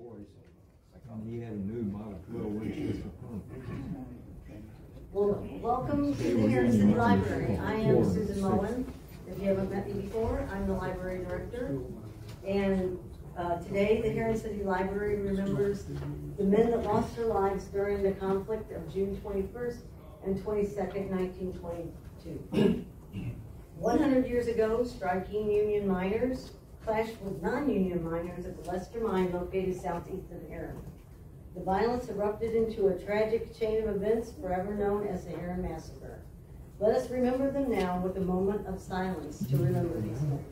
And he had a new model 12 Winchester pump. Well, welcome to the Herrin City Library. I am Susan Mullen. If you haven't met me before, I'm the library director. And today, the Herrin City Library remembers the men that lost their lives during the conflict of June 21st and 22nd, 1922. 100 years ago, striking Union miners clashed with non-Union miners at the Lester Mine located southeast of Herrin. The violence erupted into a tragic chain of events forever known as the Herrin Massacre. Let us remember them now with a moment of silence to remember these men.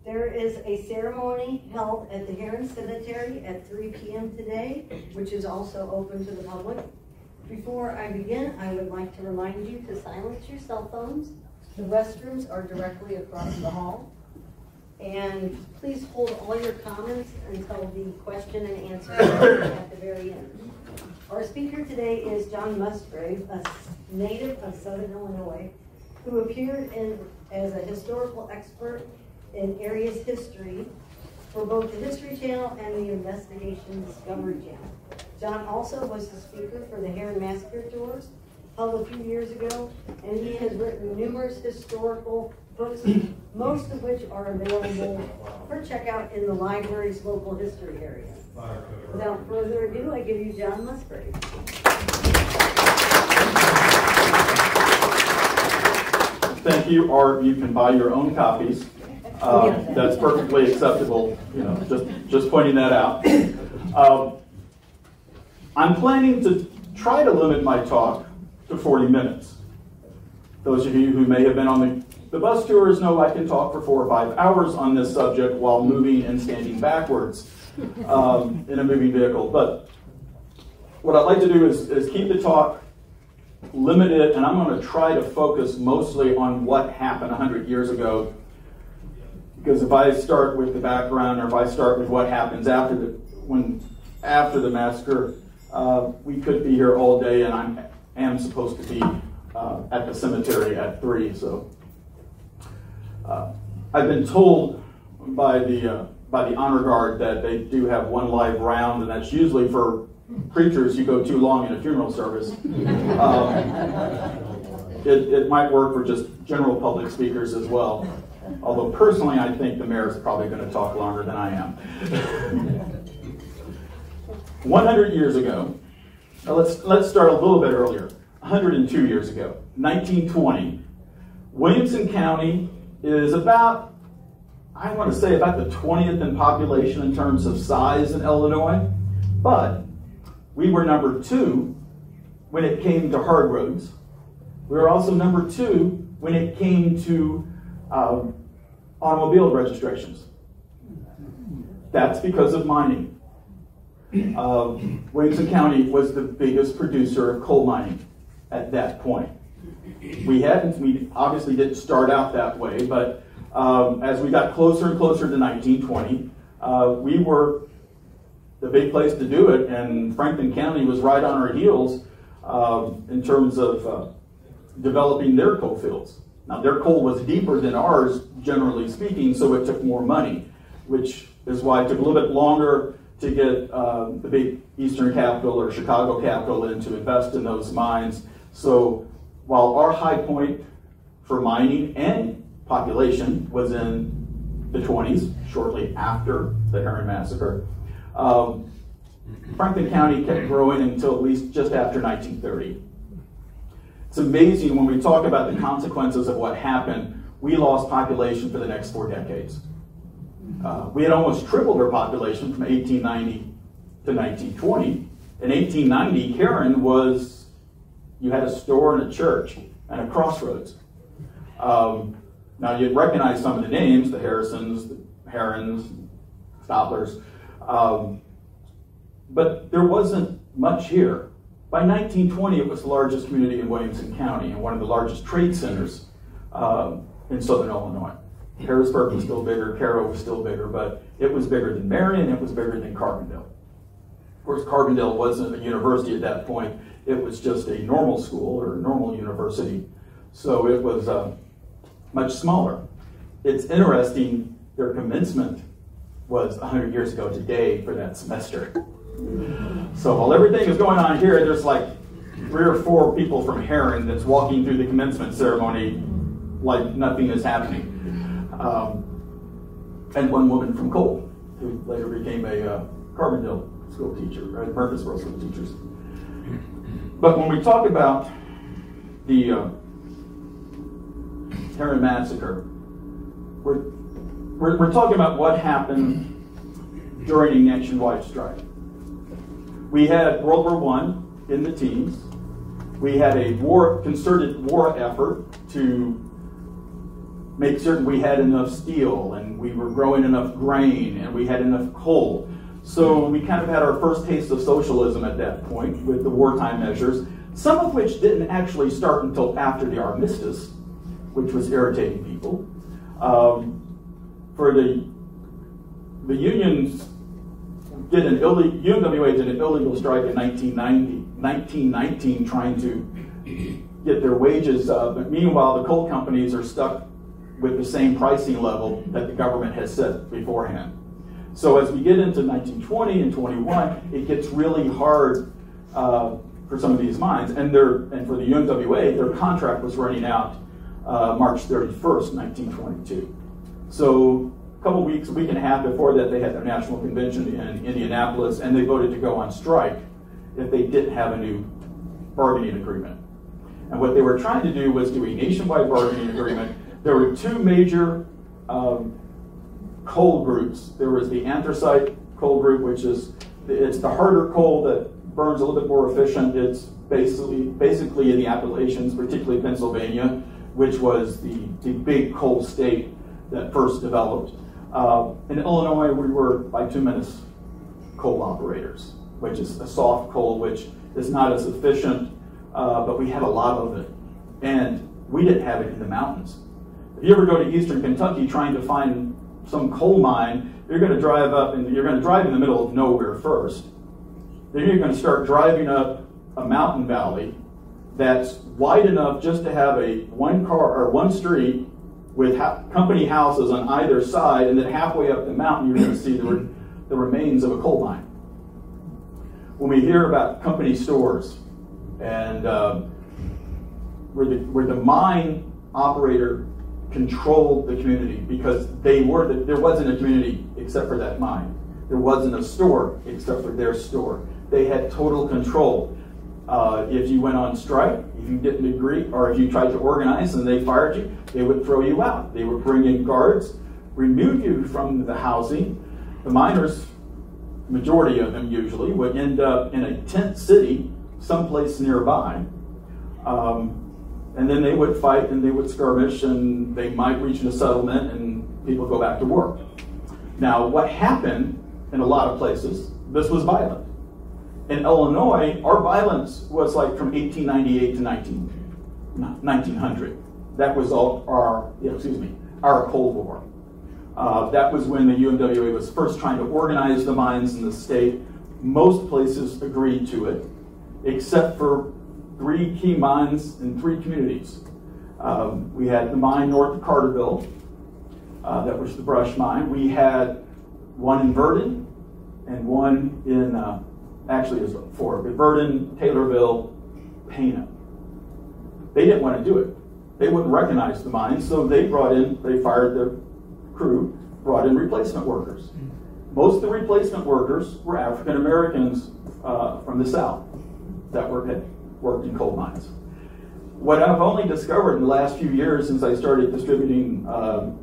There is a ceremony held at the Herrin Cemetery at 3 p.m. today, which is also open to the public. Before I begin, I would like to remind you to silence your cell phones. The restrooms are directly across the hall. And please hold all your comments until the question and answer at the very end. Our speaker today is John Musgrave, a native of Southern Illinois, who appeared as a historical expert in area's history for both the History Channel and the Investigation Discovery Channel. John also was the speaker for the Herrin Massacre tours held a few years ago, and he has written numerous historical books, most of which are available for checkout in the library's local history area. Without further ado, I give you John Musgrave. Thank you, or you can buy your own copies. That's perfectly acceptable, you know, just pointing that out. I'm planning to try to limit my talk to 40 minutes. Those of you who may have been on the bus tours know I can talk for 4 or 5 hours on this subject while moving and standing backwards in a moving vehicle. But what I'd like to do is keep the talk limited, and I'm going to try to focus mostly on what happened 100 years ago. Because if I start with the background, or if I start with what happens after the massacre, we could be here all day, and I am supposed to be at the cemetery at 3. So I've been told by the honor guard that they do have one live round, and that's usually for preachers who go too long in a funeral service. It might work for just general public speakers as well. Although personally, I think the mayor is probably going to talk longer than I am. 100 years ago, let's start a little bit earlier. 102 years ago, 1920, Williamson County is about, I want to say about the 20th in population in terms of size in Illinois, but we were number 2 when it came to hard roads. We were also number 2 when it came to automobile registrations. That's because of mining. Williamson County was the biggest producer of coal mining at that point. We obviously didn't start out that way, but as we got closer and closer to 1920, we were the big place to do it, and Franklin County was right on our heels in terms of developing their coal fields. Now, their coal was deeper than ours, generally speaking, so it took more money, which is why it took a little bit longer to get the big Eastern capital or Chicago capital in to invest in those mines. So while our high point for mining and population was in the 20s, shortly after the Herrin Massacre, Franklin County kept growing until at least just after 1930. It's amazing when we talk about the consequences of what happened. We lost population for the next 4 decades. We had almost tripled our population from 1890 to 1920. In 1890, Herrin was, you had a store and a church and a crossroads. Now you'd recognize some of the names, the Harrisons, the Herrins, Stoplers, but there wasn't much here. By 1920, it was the largest community in Williamson County and one of the largest trade centers in Southern Illinois. Harrisburg was still bigger, Cairo was still bigger, but It was bigger than Marion, it was bigger than Carbondale. Of course, Carbondale wasn't a university at that point. It was just a normal school or a normal university. So it was much smaller. It's interesting, their commencement was 100 years ago today for that semester. So while everything is going on here, there's like 3 or 4 people from Herrin that's walking through the commencement ceremony like nothing is happening. And 1 woman from Cole, who later became a Carbondale school teacher, right? Murfreesboro school teachers. But when we talk about the Herrin Massacre, we're talking about what happened during a nationwide strike. We had World War I in the teens. We had a concerted war effort to make certain we had enough steel and we were growing enough grain and we had enough coal. So we kind of had our first taste of socialism at that point with the wartime measures, some of which didn't actually start until after the armistice, which was irritating people. For the unions UMWA did an illegal strike in 1919, trying to get their wages up. But meanwhile, the coal companies are stuck with the same pricing level that the government has set beforehand. So as we get into 1920 and 21, it gets really hard for some of these mines. And for the UMWA, their contract was running out March 31st, 1922. So a week and a half before that, they had their national convention in Indianapolis, and they voted to go on strike if they didn't have a new bargaining agreement. And what they were trying to do was do a nationwide bargaining agreement. There were 2 major coal groups. There was the anthracite coal group, which it's the harder coal that burns a little bit more efficient. It's basically in the Appalachians, particularly Pennsylvania, which was the big coal state that first developed. In Illinois, we were bituminous coal operators, which is a soft coal, which is not as efficient, but we had a lot of it. And we didn't have it in the mountains. If you ever go to eastern Kentucky trying to find some coal mine, you're going to drive up and you're going to drive in the middle of nowhere first. Then you're going to start driving up a mountain valley that's wide enough just to have one street with company houses on either side, and then halfway up the mountain you're going to see the remains of a coal mine. When we hear about company stores and where the mine operator controlled the community, because there wasn't a community except for that mine. There wasn't a store except for their store. They had total control. If you went on strike, if you didn't agree, or if you tried to organize and they fired you, they would throw you out. They would bring in guards, remove you from the housing. The miners, majority of them usually, would end up in a tent city someplace nearby. And then they would fight and they would skirmish and they might reach a settlement and people go back to work. Now, what happened in a lot of places, this was violent. In Illinois, our violence was like from 1898 to 1900. That was all our Cold War. That was when the UMWA was first trying to organize the mines in the state. Most places agreed to it, except for 3 key mines in 3 communities. We had the mine north of Carterville, that was the brush mine. We had one in Verdon and one in, actually it was 4, but Verdon, Taylorville, Pana. They didn't want to do it. They wouldn't recognize the mine, so they fired their crew, brought in replacement workers. Most of the replacement workers were African Americans from the South that had worked in coal mines. What I've only discovered in the last few years since I started distributing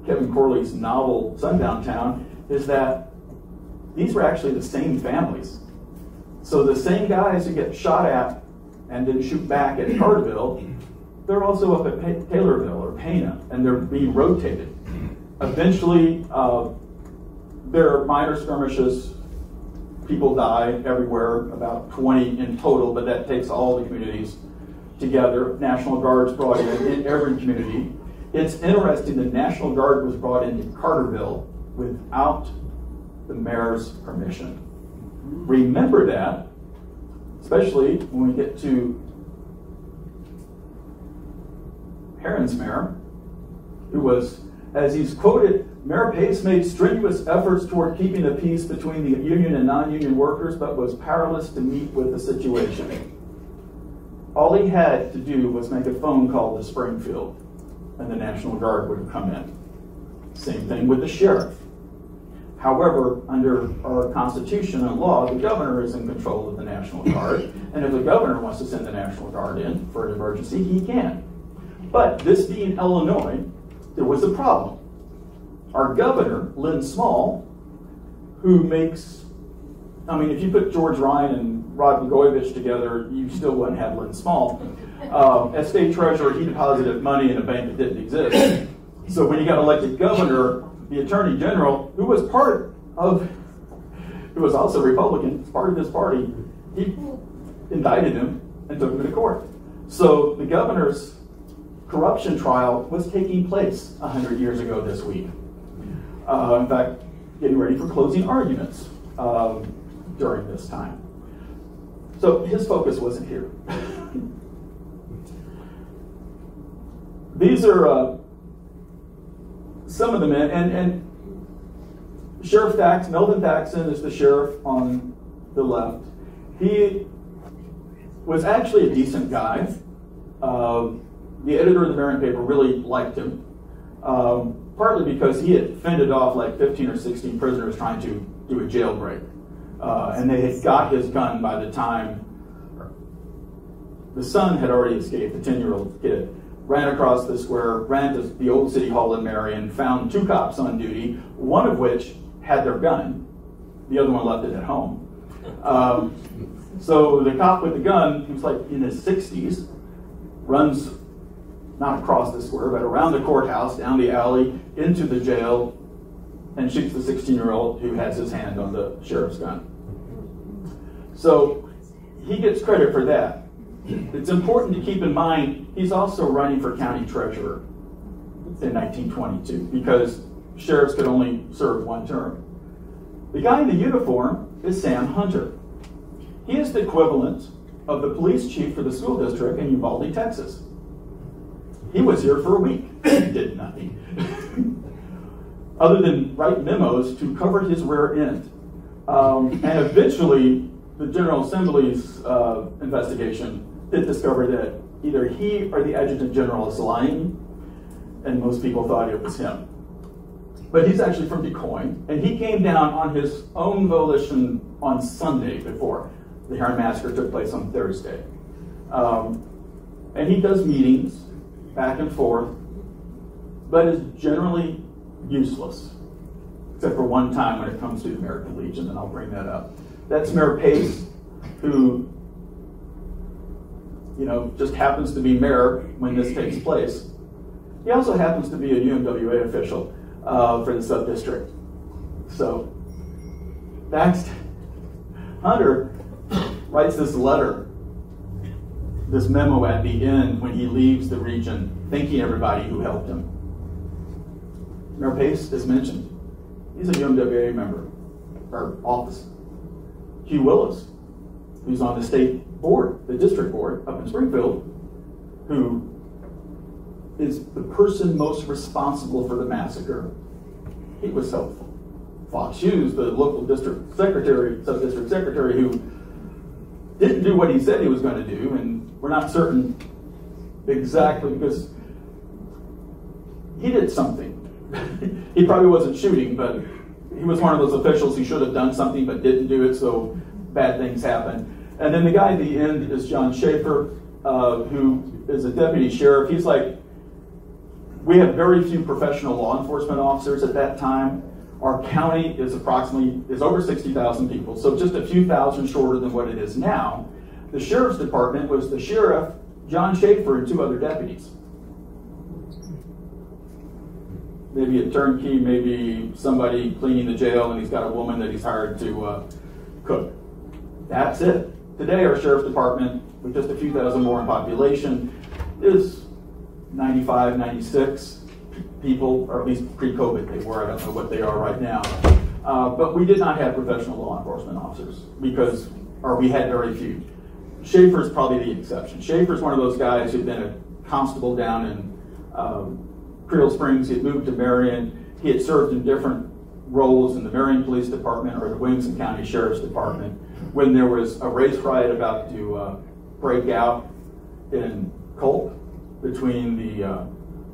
Kevin Corley's novel Sundown Town is that these were actually the same families. So the same guys who get shot at and then shoot back at Carterville, they're also up at Taylorville or Pana, and they're being rotated. Eventually, there are minor skirmishes. People die everywhere, about 20 in total, but that takes all the communities together. National Guard's brought in every community. It's interesting, the National Guard was brought into Carterville without the mayor's permission. Remember that, especially when we get to Herrin's mayor, who was, as he's quoted, Mayor Pace made strenuous efforts toward keeping the peace between the union and non-union workers, but was powerless to meet with the situation. All he had to do was make a phone call to Springfield, and the National Guard would have come in. Same thing with the sheriff. However, under our Constitution and law, the governor is in control of the National Guard, and if the governor wants to send the National Guard in for an emergency, he can. But this being Illinois, there was a problem. Our governor, Lynn Small, who makes, I mean, if you put George Ryan and Rod Blagojevich together, you still wouldn't have Lynn Small. As state treasurer, he deposited money in a bank that didn't exist. So when he got elected governor, the attorney general, who was also Republican, part of his party, he indicted him and took him to court. So the governor's corruption trial was taking place 100 years ago this week. In fact, getting ready for closing arguments during this time. So his focus wasn't here. These are some of the men, and Sheriff Melvin Thaxton is the sheriff on the left. He was actually a decent guy. The editor of the Marion paper really liked him, partly because he had fended off like 15 or 16 prisoners trying to do a jailbreak. And they had got his gun by the time the son had already escaped, the 10-year-old kid. Ran across the square, ran to the old city hall in Marion, found 2 cops on duty, one of which had their gun. The other one left it at home. So the cop with the gun, he was like in his 60s, runs not across the square, but around the courthouse, down the alley, into the jail, and shoots the 16-year-old who has his hand on the sheriff's gun. So he gets credit for that. It's important to keep in mind he's also running for county treasurer in 1922 because sheriffs could only serve 1 term. The guy in the uniform is Sam Hunter. He is the equivalent of the police chief for the school district in Uvalde, Texas. He was here for a week and did nothing other than write memos to cover his rear end. And eventually, the General Assembly's investigation did discover that either he or the Adjutant General is lying, and most people thought it was him. But he's actually from DuQuoin, and he came down on his own volition on Sunday before the Herrin Massacre took place on Thursday. And he does meetings back and forth, but is generally useless, except for one time when it comes to the American Legion, and I'll bring that up. That's Mayor Pace, who just happens to be mayor when this takes place. He also happens to be a UMWA official for the sub-district. So, Hunter writes this letter, this memo at the end when he leaves the region, thanking everybody who helped him. Mayor Pace is mentioned. He's a UMWA member, or office. Hugh Willis, who's on the state board, the district board up in Springfield, who is the person most responsible for the massacre. He was helpful. Fox Hughes, the local district secretary, sub-district secretary, who didn't do what he said he was going to do, and we're not certain exactly because he did something. He probably wasn't shooting, but he was one of those officials who should have done something but didn't do it, so bad things happen. And then the guy at the end is John Schaefer, who is a deputy sheriff. He's like, we have very few professional law enforcement officers at that time. Our county is over 60,000 people, so just a few thousand shorter than what it is now. The sheriff's department was the sheriff, John Schaefer, and 2 other deputies. Maybe a turnkey, maybe somebody cleaning the jail, and he's got a woman that he's hired to cook. That's it. Today, our sheriff's department, with just a few thousand more in population, is 95, 96 people, or at least pre-COVID they were. I don't know what they are right now. But we did not have professional law enforcement officers or we had very few. Schaefer's probably the exception. Schaefer's one of those guys who'd been a constable down in Creel Springs. He had moved to Marion. He had served in different roles in the Marion Police Department or the Williamson County Sheriff's Department. When there was a race riot about to break out in Culp between the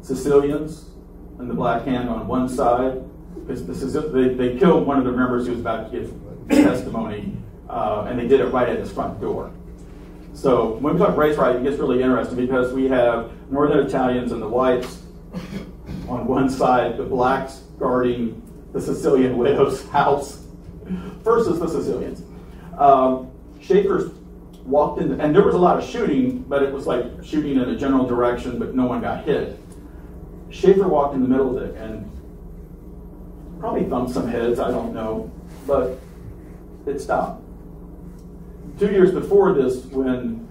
Sicilians and the Black Hand on one side, because they killed one of the members who was about to give testimony, and they did it right at his front door. So when we talk race riot, it gets really interesting because we have Northern Italians and the whites on one side, the blacks guarding the Sicilian widow's house versus the Sicilians. Schaefer walked in, and there was a lot of shooting, but it was like shooting in a general direction, but no one got hit. Schaefer walked in the middle of it and probably thumped some heads, I don't know, but it stopped. 2 years before this, when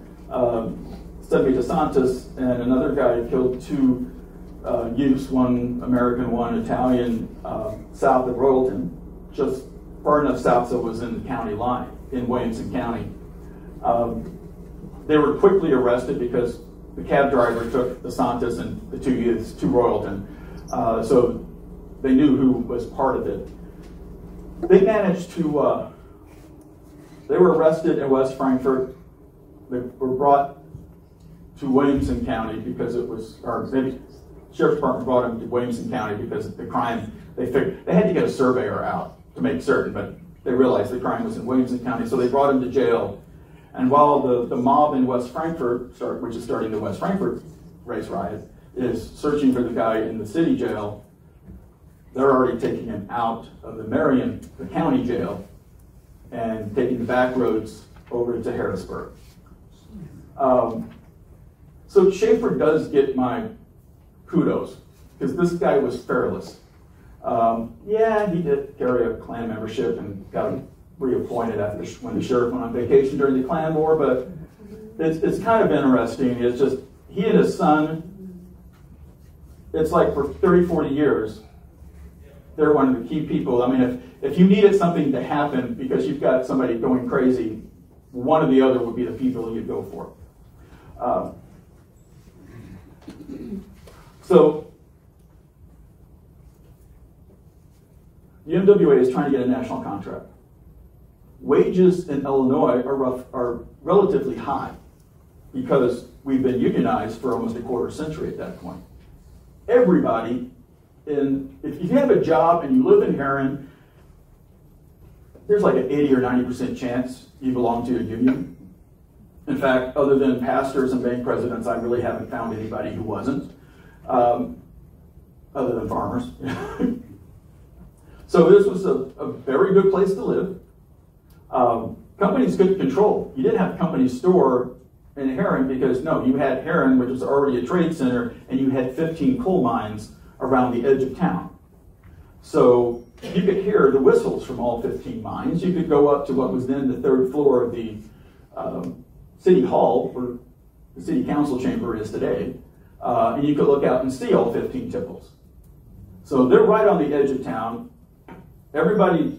Semi DeSantis and another guy killed two youths, one American, one Italian, south of Royalton, just far enough south so it was in the county line, in Williamson County. They were quickly arrested because the cab driver took DeSantis and the two youths to Royalton. So they knew who was part of it. They managed to, they were arrested in West Frankfort. They were brought to Williamson County because it was, or maybe Sheriff's Department brought them to Williamson County because of the crime. They figured, they had to get a surveyor out to make certain, but they realized the crime was in Williamson County, so they brought him to jail. And while the mob in West Frankfort, which is starting the West Frankfort race riot, is searching for the guy in the city jail, they're already taking him out of the Marion, the county jail, and taking the back roads over to Harrisburg. So Schaefer does get my kudos, because this guy was fearless. Yeah, he did carry a Klan membership and got reappointed after when the sheriff went on vacation during the Klan War, but it's kind of interesting. It's just, he and his son, it's like for 30, 40 years, they're one of the key people. I mean, if you needed something to happen because you've got somebody going crazy, one or the other would be the people you'd go for. So, the MWA is trying to get a national contract. Wages in Illinois are relatively high because we've been unionized for almost a quarter century at that point. Everybody, if you have a job and you live in Herrin, there's like an 80 or 90% chance you belong to a union. In fact, other than pastors and bank presidents, I really haven't found anybody who wasn't, other than farmers. So this was a very good place to live. Companies could control. You didn't have a company store in Herrin because, no, you had Herrin, which was already a trade center, and you had 15 coal mines around the edge of town. So you could hear the whistles from all 15 mines. You could go up to what was then the third floor of the City Hall, where the City Council chamber is today, and you could look out and see all 15 tipples. So they're right on the edge of town. Everybody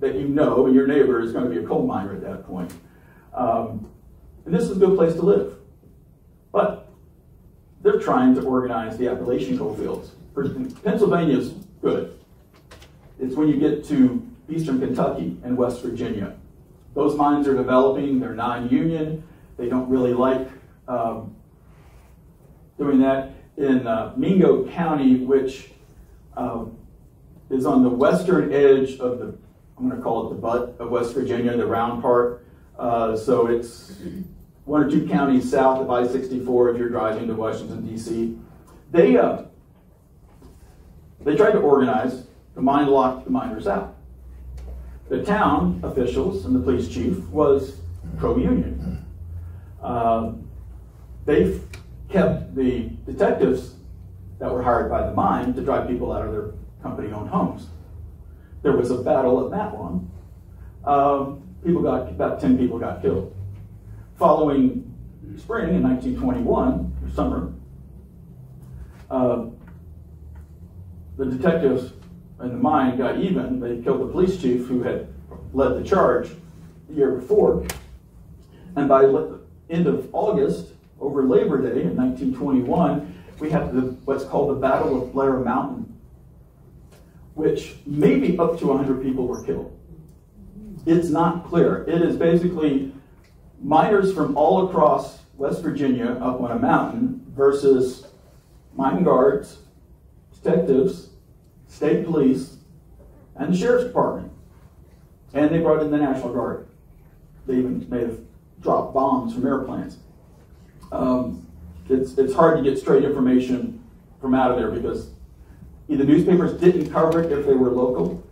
that you know and your neighbor is going to be a coal miner at that point. And this is a good place to live. But they're trying to organize the Appalachian coal fields. Pennsylvania's good. It's when you get to eastern Kentucky and West Virginia. Those mines are developing, they're non-union, they don't really like doing that. In Mingo County, which is on the western edge of the, I'm going to call it the butt of West Virginia, the round part. So it's one or two counties south of I-64 if you're driving to Washington, D.C. They tried to organize to mine lock the miners out. The town officials and the police chief was pro-union. They kept the detectives that were hired by the mine to drive people out of their company-owned homes. There was a battle at that one. About 10 people got killed. Following spring in 1921, or summer, the detectives in the mine got even. They killed the police chief who had led the charge the year before. And by the end of August, over Labor Day in 1921, we have what's called the Battle of Blair Mountain, which maybe up to 100 people were killed. It's not clear. It is basically miners from all across West Virginia up on a mountain versus mine guards, detectives, state police, and the sheriff's department. And they brought in the National Guard. They even may have dropped bombs from airplanes. It's hard to get straight information from out of there because either newspapers didn't cover it if they were local.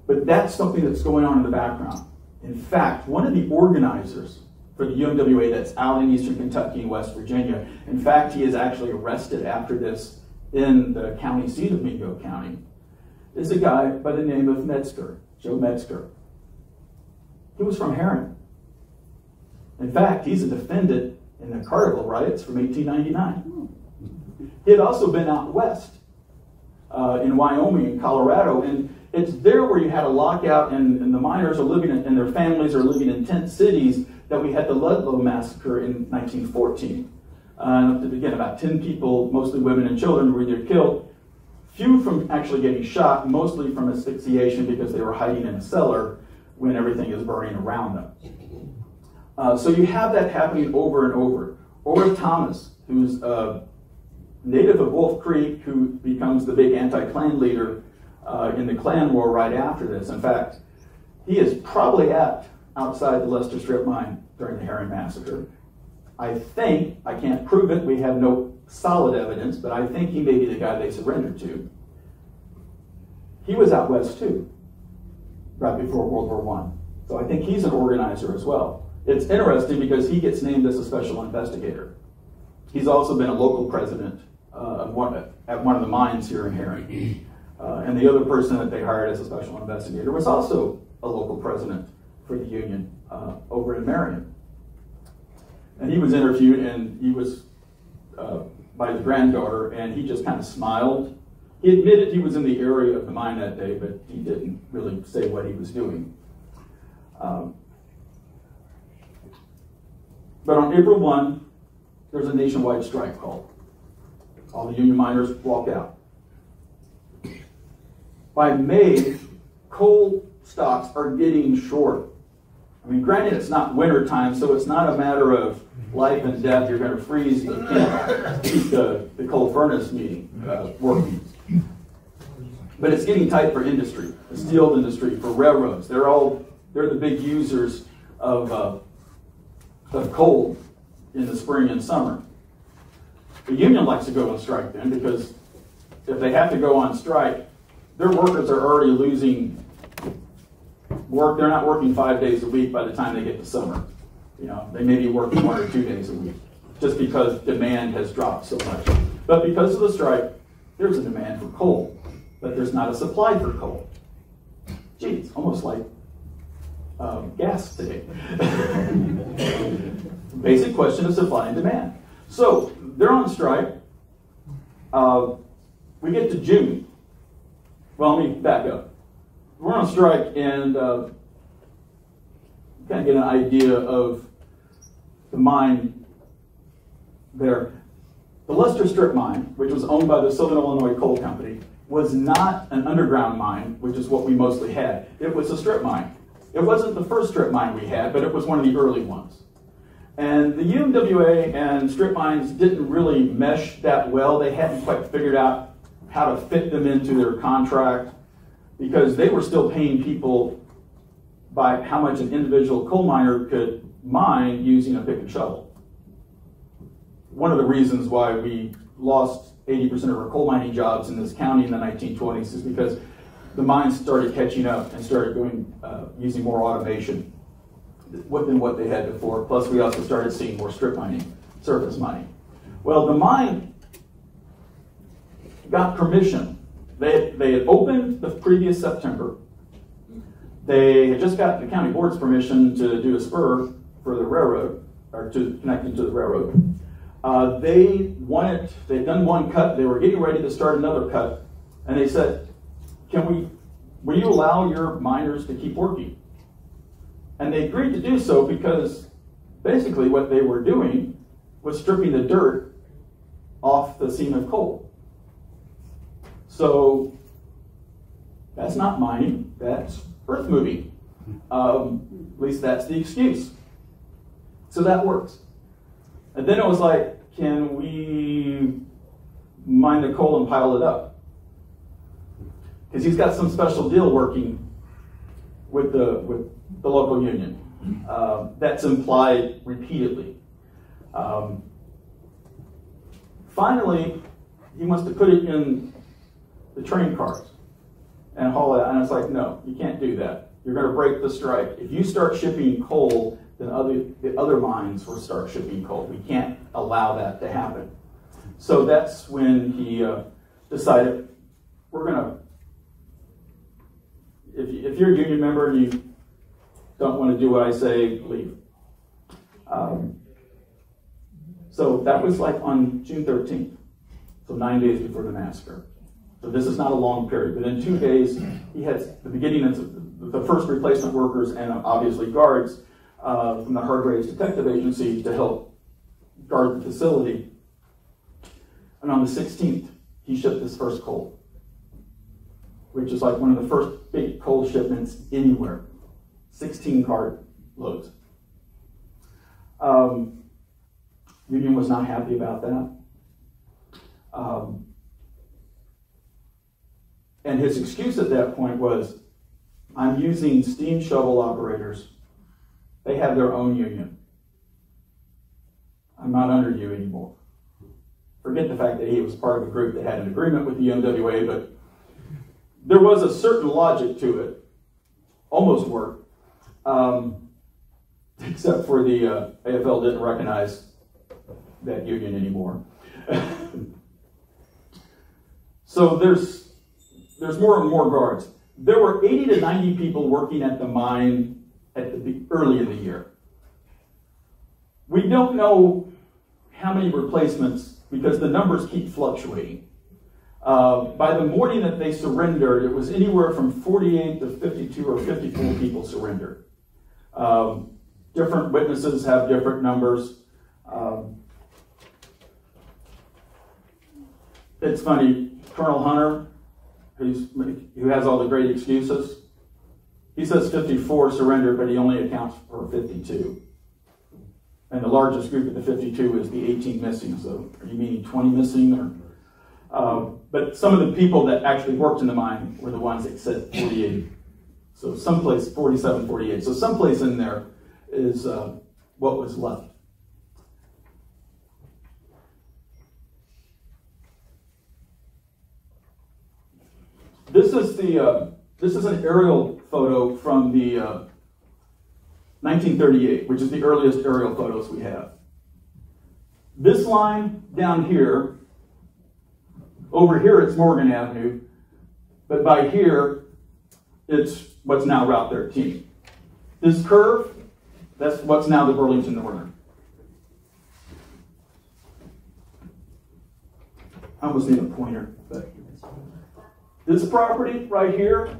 But that's something that's going on in the background. In fact, one of the organizers for the UMWA that's out in eastern Kentucky and West Virginia, in fact, he is actually arrested after this in the county seat of Mingo County, is a guy by the name of Metzger, Joe Metzger. He was from Herrin. In fact, he's a defendant in the Carnival riots from 1899. He had also been out west in Wyoming and Colorado, and it's there where you had a lockout and the miners are living in, and their families are living in tent cities that we had the Ludlow Massacre in 1914. Again, about 10 people, mostly women and children, were either killed. Few from actually getting shot, mostly from asphyxiation because they were hiding in a cellar when everything is burning around them. So you have that happening over and over. Orr Thomas, who's a native of Wolf Creek, who becomes the big anti-Klan leader in the Klan War right after this. In fact, he is probably outside the Lester Strip Mine during the Herrin Massacre. I think, I can't prove it, we have no solid evidence, but I think he may be the guy they surrendered to. He was out west too, right before World War I. So I think he's an organizer as well. It's interesting because he gets named as a special investigator. He's also been a local president at one of the mines here in Herrin. And the other person that they hired as a special investigator was also a local president for the union over in Marion. And he was interviewed, and he was by the granddaughter, and he just kind of smiled. He admitted he was in the area of the mine that day, but he didn't really say what he was doing. But on April 1, there's a nationwide strike called. All the union miners walk out. By May, coal stocks are getting short. I mean, granted, it's not winter time, so it's not a matter of life and death. You're going to freeze the camp, keep the coal furnace working. But it's getting tight for industry, the steel industry, for railroads. They're the big users of coal in the spring and summer. The union likes to go on strike then because if they have to go on strike, their workers are already losing work. They're not working 5 days a week by the time they get to summer. You know, they may be working 1 or 2 days a week just because demand has dropped so much. But because of the strike, there's a demand for coal, but there's not a supply for coal. Gee, it's almost like gas today. Basic question of supply and demand. So they're on strike. We get to June. Well, let me back up. We're on strike and kind of get an idea of the mine there. The Lester Strip Mine, which was owned by the Southern Illinois Coal Company, was not an underground mine, which is what we mostly had. It was a strip mine. It wasn't the first strip mine we had, but it was one of the early ones. And the UMWA and strip mines didn't really mesh that well. They hadn't quite figured out how to fit them into their contract because they were still paying people by how much an individual coal miner could mine using a pick and shovel. One of the reasons why we lost 80% of our coal mining jobs in this county in the 1920s is because the mines started catching up and started using more automation than what they had before. Plus, we also started seeing more strip mining, surface mining. Well, the mine got permission. They had opened the previous September. They had just got the county board's permission to do a spur for the railroad, or to connect into the railroad. They wanted, they'd done one cut, they were getting ready to start another cut, and they said, will you allow your miners to keep working? And they agreed to do so because basically what they were doing was stripping the dirt off the seam of coal. So that's not mining, that's earth moving. At least that's the excuse. So that works. And then it was like, can we mine the coal and pile it up? Because he's got some special deal working with the local union. That's implied repeatedly. Finally, he wants to put it in the train cars and haul it out. And it's like, no, you can't do that. You're going to break the strike. If you start shipping coal, then the other mines will start shipping coal. We can't allow that to happen. So that's when he decided, we're going to, if you're a union member and you don't want to do what I say, leave. So that was like on June 13th, so 9 days before the massacre. So this is not a long period, but in 2 days, he had the beginning of the first replacement workers and obviously guards from the Hargraves Detective Agency to help guard the facility. And on the 16th, he shipped his first coal, which is like one of the first big coal shipments anywhere. 16 cart loads. Union was not happy about that. And his excuse at that point was, I'm using steam shovel operators. They have their own union. I'm not under you anymore. Forget the fact that he was part of a group that had an agreement with the UMWA, but there was a certain logic to it. Almost worked. Except for the AFL didn't recognize that union anymore. So there's more and more guards. There were 80 to 90 people working at the mine early in the year. We don't know how many replacements because the numbers keep fluctuating. By the morning that they surrendered, it was anywhere from 48 to 52 or 54 people surrendered. Different witnesses have different numbers. It's funny, Colonel Hunter, who has all the great excuses, he says 54 surrendered, but he only accounts for 52. And the largest group of the 52 is the 18 missing. So are you meaning 20 missing? Or, but some of the people that actually worked in the mine were the ones that said 48. So someplace, 47, 48. So someplace in there is what was left. This is an aerial photo from the 1938, which is the earliest aerial photos we have. This line down here, over here it's Morgan Avenue, but by here it's what's now Route 13. This curve, that's what's now the Burlington Northern. I almost need a pointer, but this property right here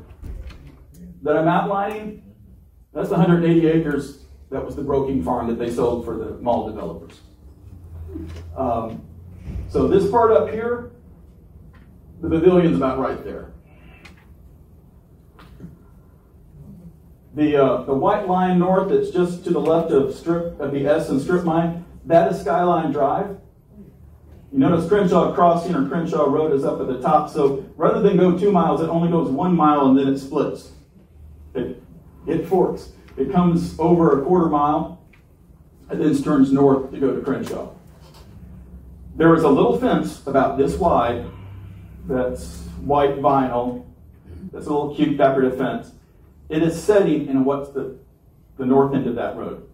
that I'm outlining, that's the 180 acres that was the Broking Farm that they sold for the mall developers. So this part up here, the pavilion's about right there. The white line north that's just to the left of the S and Strip Mine, that is Skyline Drive. You notice Crenshaw Crossing or Crenshaw Road is up at the top, so rather than go 2 miles, it only goes 1 mile and then it splits. It forks. It comes over a quarter mile and then turns north to go to Crenshaw. There is a little fence about this wide that's white vinyl. That's a little cute decorative fence. It is setting in what's the north end of that road.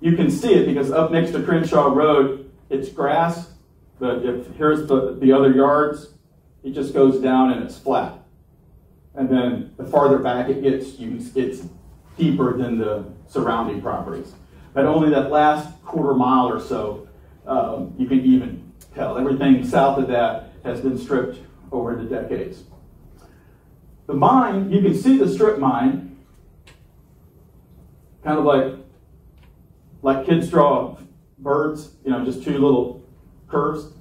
You can see it because up next to Crenshaw Road, it's grass, but if here's the other yards, it just goes down and it's flat. And then the farther back it gets, it's deeper than the surrounding properties. But only that last quarter mile or so You can even tell everything south of that has been stripped over the decades. The mine, you can see the strip mine, kind of like kids draw birds, just two little curves,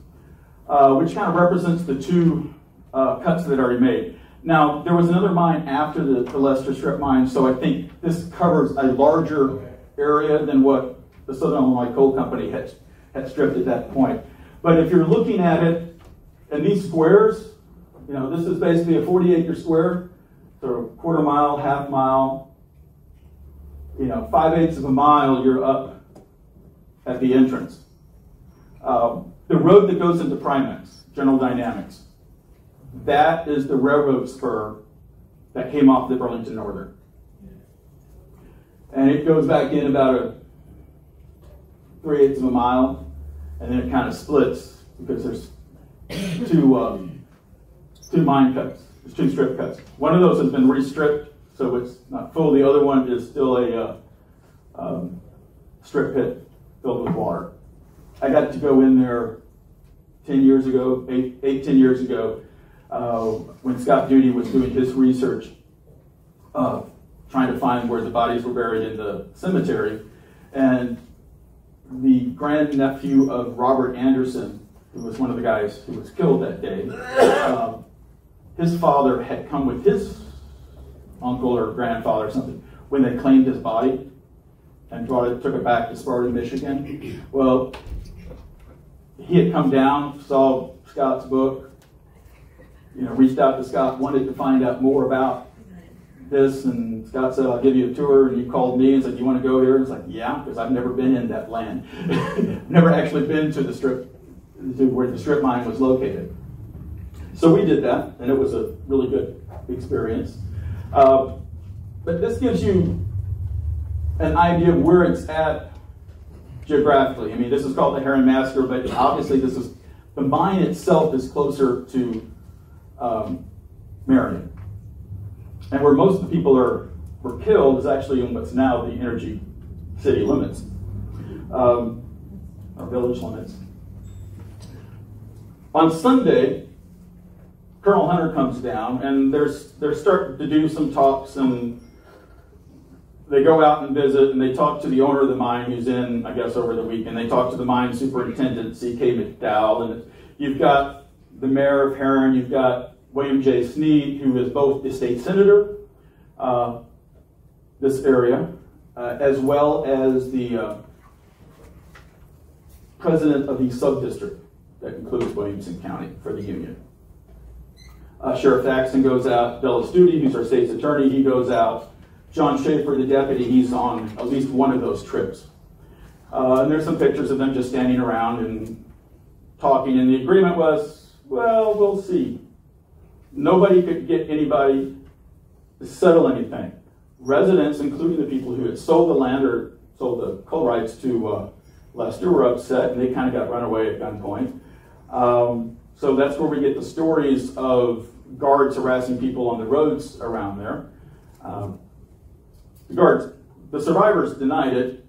which kind of represents the two cuts that are already made. Now, there was another mine after the Lester strip mine, so I think this covers a larger area than what the Southern Illinois Coal Company had stripped at that point. But if you're looking at it, and these squares, this is basically a 40-acre square, so a quarter mile, half mile, 5/8 of a mile, you're up at the entrance. The road that goes into Primex, General Dynamics, that is the railroad spur that came off the Burlington Northern. And it goes back in about a 3/8 of a mile, and then it kind of splits because there's two mine cuts. There's two strip cuts. One of those has been restripped, so it's not full. The other one is still a strip pit filled with water. I got to go in there 10 years ago, 10 years ago, when Scott Duty was doing his research, trying to find where the bodies were buried in the cemetery. And the grandnephew of Robert Anderson, who was one of the guys who was killed that day, his father had come with his uncle or grandfather or something when they claimed his body and took it back to Sparta, Michigan. Well, he had come down, saw Scott's book, reached out to Scott, wanted to find out more about this, and Scott said, I'll give you a tour, and he called me and said, you want to go here? And it's like, yeah, because I've never been in that land. Never actually been to where the strip mine was located. So we did that, and it was a really good experience. But this gives you an idea of where it's at geographically. I mean, this is called the Herrin Massacre, but obviously the mine itself is closer to Marion. And where most of the people were killed is actually in what's now the Energy City limits, or village limits. On Sunday, Colonel Hunter comes down, and they're starting to do some talks, and they go out and visit, and they talk to the owner of the mine, who's in, I guess, over the weekend. They talk to the mine superintendent, C.K. McDowell, and you've got the mayor of Herrin, you've got William J. Sneed, who is both the state senator, this area, as well as the president of the sub-district that includes Williamson County for the union. Sheriff Thaxton goes out, Dallas Duty, who's our state's attorney, he goes out. John Schaefer, the deputy, he's on at least one of those trips. And there's some pictures of them just standing around and talking, and the agreement was, well, we'll see. Nobody could get anybody to settle anything. Residents, including the people who had sold the land or sold the coal rights to Lester, were upset, and they kind of got run away at gunpoint. So that's where we get the stories of guards harassing people on the roads around there. The survivors denied it,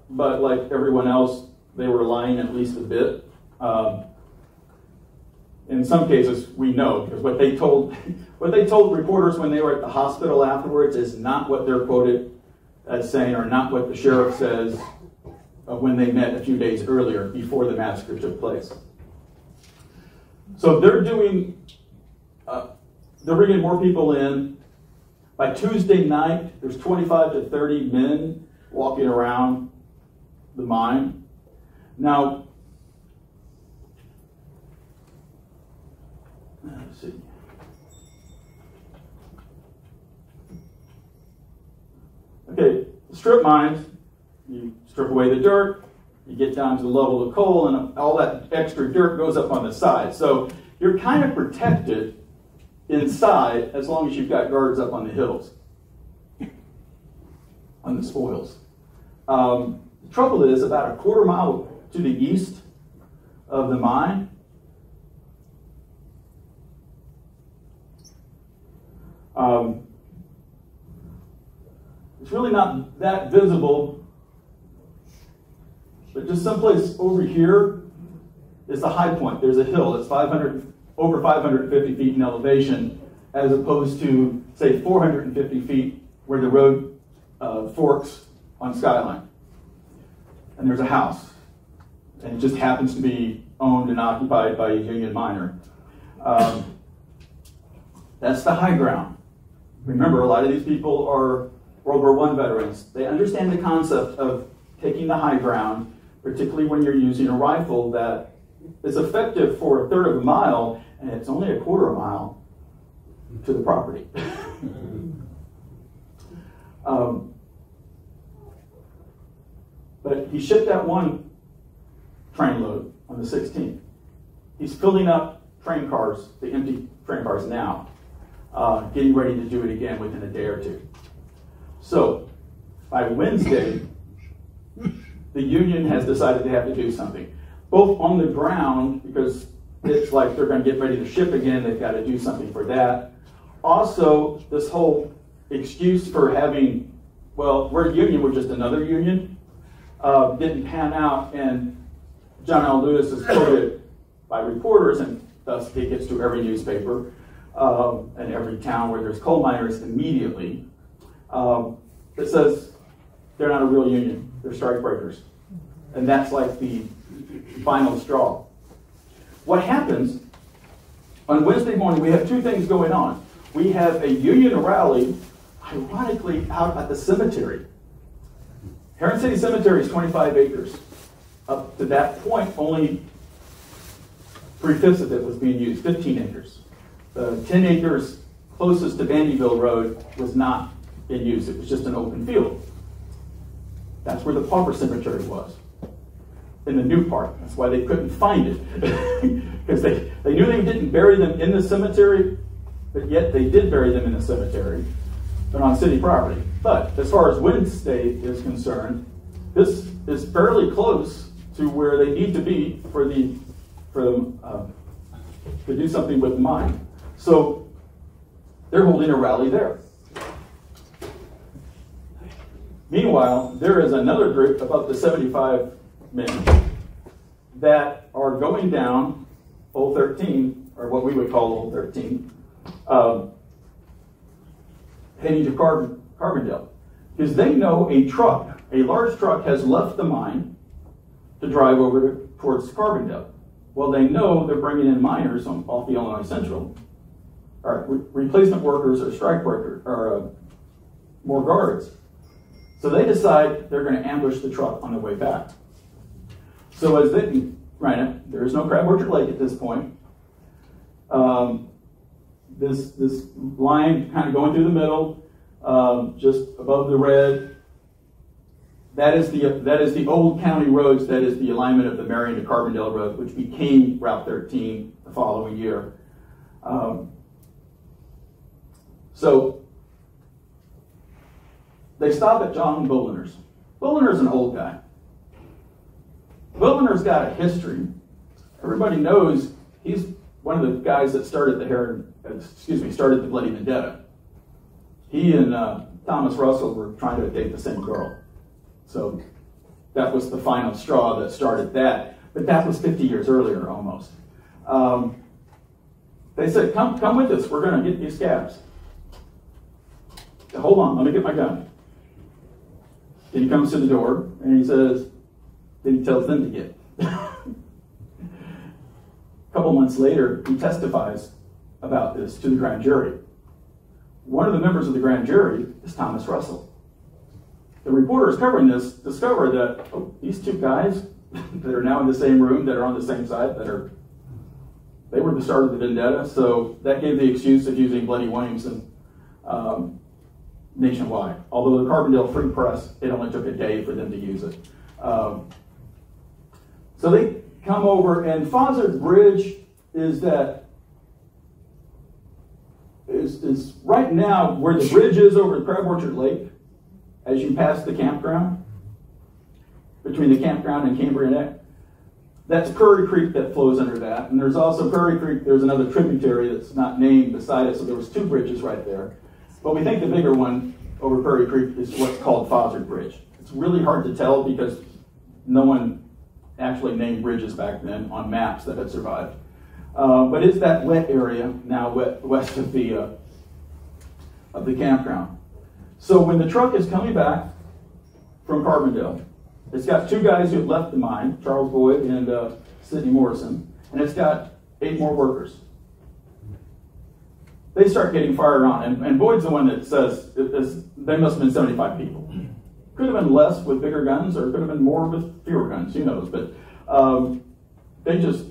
but like everyone else, they were lying at least a bit. In some cases, we know, because what they told reporters when they were at the hospital afterwards is not what they're quoted as saying, or not what the sheriff says when they met a few days earlier before the massacre took place. So they're bringing more people in. By Tuesday night, there's 25 to 30 men walking around the mine. Now, let's see. Okay, strip mines, you strip away the dirt, you get down to the level of coal, and all that extra dirt goes up on the side. So you're kind of protected inside as long as you've got guards up on the hills, on the spoils. The trouble is, about a quarter mile to the east of the mine, it's really not that visible, but But just someplace over here is the high point. There's a hill that's over 550 feet in elevation, as opposed to, say, 450 feet where the road forks on Skyline. And there's a house. And it just happens to be owned and occupied by a union miner. That's the high ground. Remember, a lot of these people are World War I veterans. They understand the concept of taking the high ground, particularly when you're using a rifle that is effective for a third of a mile, and it's only a quarter of a mile to the property. But he shipped that one train load on the 16th. He's filling up train cars, the empty train cars now, getting ready to do it again within a day or two. So by Wednesday, the union has decided they have to do something. Both on the ground, because it's like they're going to get ready to ship again, they've got to do something for that. Also, this whole excuse for having, well, we're a union, we're just another union, didn't pan out, and John L. Lewis is quoted by reporters, and thus it gets to every newspaper and every town where there's coal miners immediately. It says they're not a real union, they're strike breakers. And that's like the final straw. What happens, on Wednesday morning, we have two things going on. We have a union rally, ironically, out at the cemetery. Herrin City Cemetery is 25 acres. Up to that point, only 3/5 of it was being used, 15 acres. The 10 acres closest to Vandyville Road was not in use. It was just an open field. That's where the pauper cemetery was, in the new part. That's why they couldn't find it. Because they knew they didn't bury them in the cemetery, but yet they did bury them in the cemetery, but on city property. But as far as Wednesday is concerned, this is fairly close to where they need to be for them to do something with the mine. So they're holding a rally there. Meanwhile, there is another group, about the 75 men, that are going down Old 13, or what we would call Old 13, heading to Carbondale. Because they know a large truck has left the mine to drive over towards Carbondale. Well, they know they're bringing in miners off the Illinois Central, or replacement workers or strike breakers, or more guards. So they decide they're going to ambush the truck on the way back. So as they, granted, there is no Crab Orchard Lake at this point. This line kind of going through the middle, just above the red. That is the old county roads. That is the alignment of the Marion to Carbondale Road, which became Route 13 the following year. So they stop at John Bulliner's. Bulliner's an old guy. Bulliner's got a history. Everybody knows he's one of the guys that started the Bloody Vendetta. He and Thomas Russell were trying to date the same girl. So that was the final straw that started that. But that was 50 years earlier, almost. They said, come with us. We're going to get these scabs. Hold on, let me get my gun. Then he comes to the door, and he says, then he tells them to get. A couple months later, he testifies about this to the grand jury. One of the members of the grand jury is Thomas Russell. The reporters covering this discover that these two guys that are now in the same room, that are on the same side, they were the start of the vendetta, so that gave the excuse of using Bloody Williamson nationwide. Although the Carbondale Free Press, it only took a day for them to use it. So they come over, and Fozzard Bridge is right now where the bridge is over at Crab Orchard Lake, as you pass the campground, between the campground and Cambrian Neck. That's Prairie Creek that flows under that. And there's also Prairie Creek, there's another tributary that's not named beside it, so there was two bridges right there. But we think the bigger one over Prairie Creek is what's called Fozzard Bridge. It's really hard to tell because no one actually named bridges back then on maps that had survived. But it's that wet area now west of the campground. So when the truck is coming back from Carbondale, it's got two guys who have left the mine, Charles Boyd and Sidney Morrison, and it's got 8 more workers. They start getting fired on, and Boyd's the one that says they must have been 75 people. Could have been less with bigger guns, or could have been more with fewer guns, who knows, but they just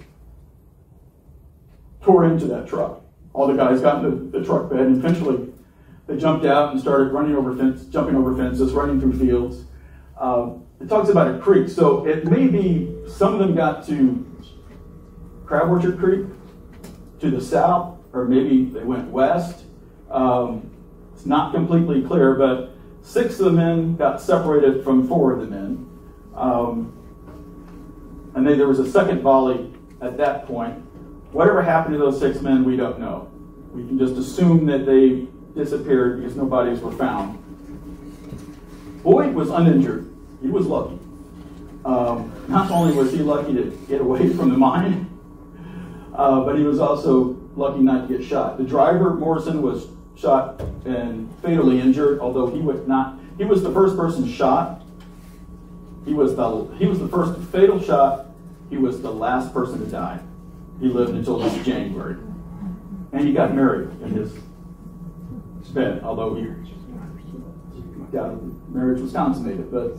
tore into that truck. All the guys got in the truck bed, and eventually they jumped out and started jumping over fences, running through fields. It talks about a creek, so it may be some of them got to Crab Orchard Creek to the south, or maybe they went west. It's not completely clear, but 6 of the men got separated from 4 of the men. And then there was a second volley at that point. Whatever happened to those 6 men, we don't know. We can just assume that they disappeared because no bodies were found. Boyd was uninjured. He was lucky. Not only was he lucky to get away from the mine, but he was also lucky not to get shot. The driver, Morrison, was shot and fatally injured, although he was not. He was the first person shot. He was the first fatal shot. He was the last person to die. He lived until this January. And he got married in his bed, although he doubted marriage was consummated. But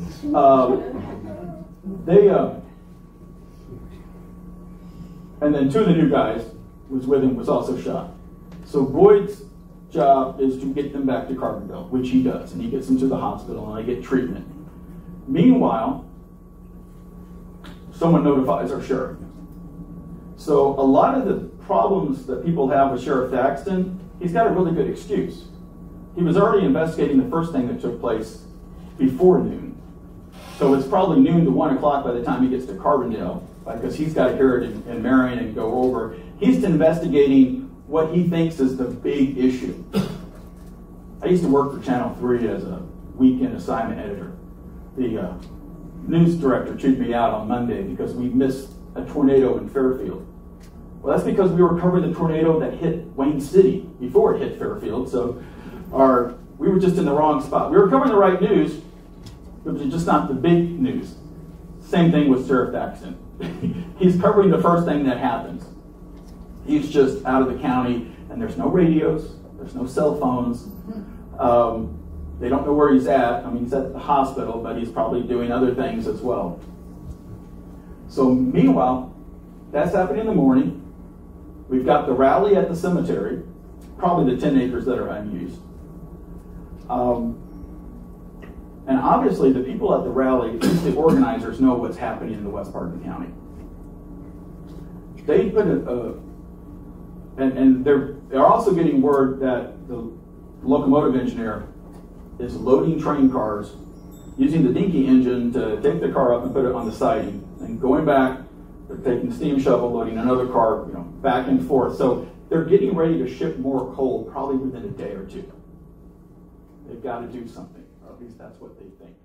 and then 2 of the new guys was with him was also shot. So Boyd's job is to get them back to Carbondale, which he does, and he gets them to the hospital, and they get treatment. Meanwhile, someone notifies our sheriff. So a lot of the problems that people have with Sheriff Thaxton, he's got a really good excuse. He was already investigating the first thing that took place before noon. So it's probably noon to 1 o'clock by the time he gets to Carbondale, because he's got to hear it in Marion and go over. He's investigating what he thinks is the big issue. I used to work for Channel 3 as a weekend assignment editor. The news director chewed me out on Monday because we missed a tornado in Fairfield. Well, that's because we were covering the tornado that hit Wayne City before it hit Fairfield, so we were just in the wrong spot. We were covering the right news, but it was just not the big news. Same thing with Sheriff Thaxton. He's covering the first thing that happens. He's just out of the county, and there's no radios, there's no cell phones. They don't know where he's at. I mean, he's at the hospital, but he's probably doing other things as well. So meanwhile, that's happening in the morning. We've got the rally at the cemetery, probably the 10 acres that are unused. And obviously the people at the rally, at least the organizers, know what's happening in the west part of the county. They put and they're also getting word that the locomotive engineer is loading train cars, using the dinky engine to take the car up and put it on the siding, and going back, they're taking the steam shovel, loading another car, back and forth. So they're getting ready to ship more coal probably within a day or 2. They've got to do something, or at least that's what they think.